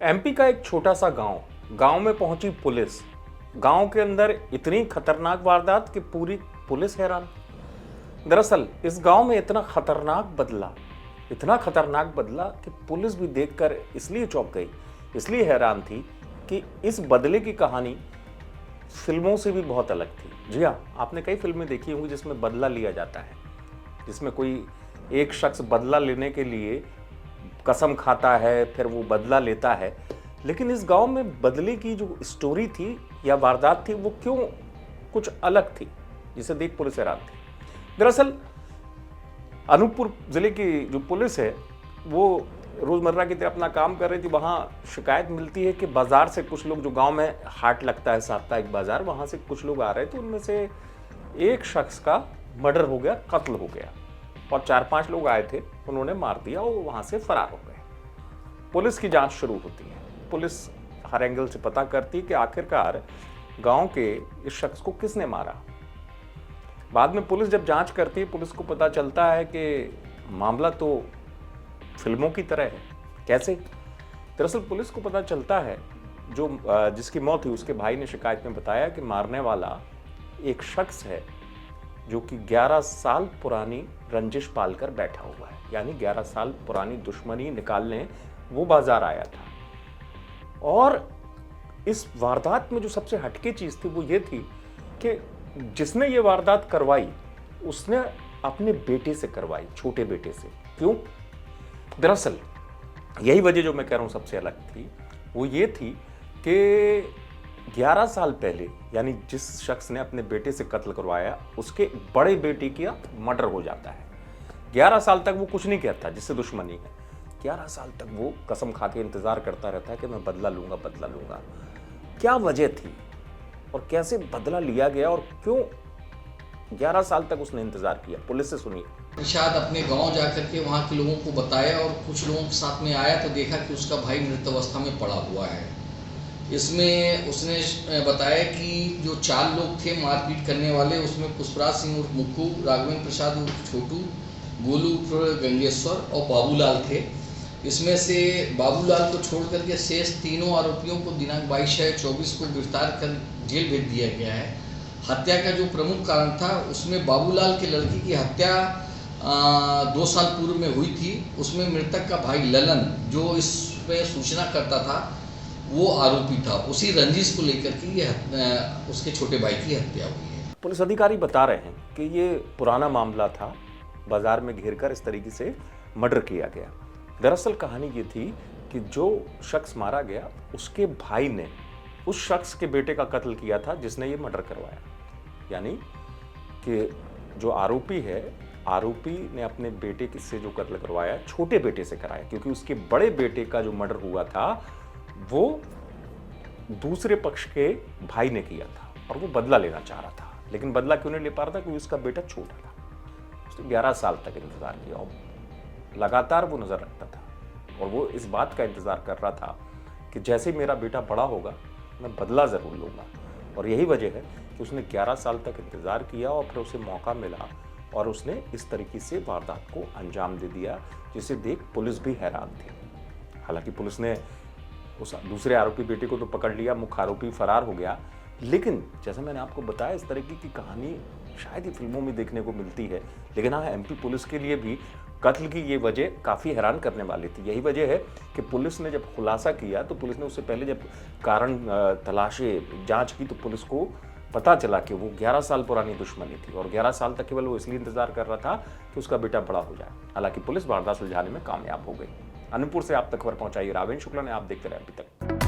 MP का एक छोटा सा गांव में पहुंची पुलिस। गांव के अंदर इतनी खतरनाक वारदात कि पूरी पुलिस हैरान। दरअसल इस गांव में इतना खतरनाक बदला कि पुलिस भी देखकर इसलिए चौंक गई, इसलिए हैरान थी कि इस बदले की कहानी फिल्मों से भी बहुत अलग थी। जी हाँ, आपने कई फिल्में देखी होंगी जिसमें बदला लिया जाता है, जिसमें कोई एक शख्स बदला लेने के लिए कसम खाता है, फिर वो बदला लेता है। लेकिन इस गांव में बदले की जो स्टोरी थी या वारदात थी वो क्यों कुछ अलग थी, जिसे देख पुलिस हैरान थी। दरअसल अनूपपुर जिले की जो पुलिस है वो रोजमर्रा की तरह अपना काम कर रही थी। वहां शिकायत मिलती है कि बाजार से कुछ लोग, जो गांव में हाट लगता है साप्ताहिक बाजार, वहां से कुछ लोग आ रहे थे। उनमें से एक शख्स का मर्डर हो गया, कत्ल हो गया, और 4-5 लोग आए थे, उन्होंने मार दिया और वहां से फरार हो गए। पुलिस की जांच शुरू होती है। पुलिस हर एंगल से पता करती है कि आखिरकार गांव के इस शख्स को किसने मारा। बाद में पुलिस जब जांच करती है, पुलिस को पता चलता है कि मामला तो फिल्मों की तरह है। कैसे? दरअसल पुलिस को पता चलता है जो जिसकी मौत हुई उसके भाई ने शिकायत में बताया कि मारने वाला एक शख्स है जो कि 11 साल पुरानी रंजिश पालकर बैठा हुआ है। यानी 11 साल पुरानी दुश्मनी निकालने वो बाजार आया था। और इस वारदात में जो सबसे हटके चीज थी वो ये थी कि जिसने ये वारदात करवाई उसने अपने बेटे से करवाई, छोटे बेटे से। क्यों? दरअसल यही वजह जो मैं कह रहा हूं सबसे अलग थी, वो ये थी कि 11 साल पहले, यानी जिस शख्स ने अपने बेटे से कत्ल करवाया, उसके बड़े बेटे का मर्डर हो जाता है। 11 साल तक वो कुछ नहीं कहता, जिससे दुश्मनी है। 11 साल तक वो कसम खा के इंतजार करता रहता है कि मैं बदला लूंगा, बदला लूंगा। क्या वजह थी और कैसे बदला लिया गया और क्यों 11 साल तक उसने इंतजार किया? पुलिस से सुनिए। इरशाद अपने गांव जाकर के वहां के लोगों को बताया और कुछ लोगों के साथ में आया तो देखा कि उसका भाई मृत अवस्था में पड़ा हुआ है। इसमें उसने बताया कि जो 4 लोग थे मारपीट करने वाले, उसमें पुष्पराज सिंह उर्फ मुक्कू, राघवेंद्र प्रसाद उर्फ छोटू, गोलू उर्फ गंगेश्वर और बाबूलाल थे। इसमें से बाबूलाल को छोड़ करके शेष तीनों आरोपियों को दिनांक 22/6/24 को गिरफ्तार कर जेल भेज दिया गया है। हत्या का जो प्रमुख कारण था उसमें बाबूलाल के लड़की की हत्या 2 साल पूर्व में हुई थी। उसमें मृतक का भाई ललन, जो इस पे सूचना करता था, वो आरोपी था। उसी रंजिश को लेकर के ये उसके छोटे भाई की हत्या हुई है। पुलिस अधिकारी बता रहे हैं कि ये पुराना मामला था, बाजार में घेरकर इस तरीके से मर्डर किया गया। दरअसल कहानी ये थी कि जो शख्स मारा गया उसके भाई ने उस शख्स के बेटे का कत्ल किया था जिसने ये मर्डर करवाया। यानी कि जो आरोपी है, आरोपी ने अपने बेटे से जो कत्ल करवाया छोटे बेटे से कराया, क्योंकि उसके बड़े बेटे का जो मर्डर हुआ था वो दूसरे पक्ष के भाई ने किया था और वो बदला लेना चाह रहा था। लेकिन बदला क्यों नहीं ले पा रहा था? क्योंकि उसका बेटा छोटा था। उसने 11 साल तक इंतजार किया और लगातार वो नजर रखता था और वो इस बात का इंतजार कर रहा था कि जैसे मेरा बेटा बड़ा होगा मैं बदला जरूर लूंगा। और यही वजह है कि उसने 11 साल तक इंतजार किया और फिर उसे मौका मिला और उसने इस तरीके से वारदात को अंजाम दे दिया, जिसे देख पुलिस भी हैरान थी। हालांकि पुलिस ने उस दूसरे आरोपी बेटे को तो पकड़ लिया, मुख्य आरोपी फरार हो गया। लेकिन जैसा मैंने आपको बताया, इस तरीके की कहानी शायद ही फिल्मों में देखने को मिलती है। लेकिन हाँ, एमपी पुलिस के लिए भी कत्ल की ये वजह काफ़ी हैरान करने वाली थी। यही वजह है कि पुलिस ने जब खुलासा किया तो पुलिस ने उससे पहले जब कारण तलाशे, जांच की, तो पुलिस को पता चला कि वो 11 साल पुरानी दुश्मनी थी और 11 साल तक केवल वो इसलिए इंतजार कर रहा था कि उसका बेटा बड़ा हो जाए। हालांकि पुलिस वारदात सुलझाने में कामयाब हो गई। अनूपपुर से आप तक खबर पहुंचाई रावेंद्र शुक्ला ने। आप देखते रहे अभी तक।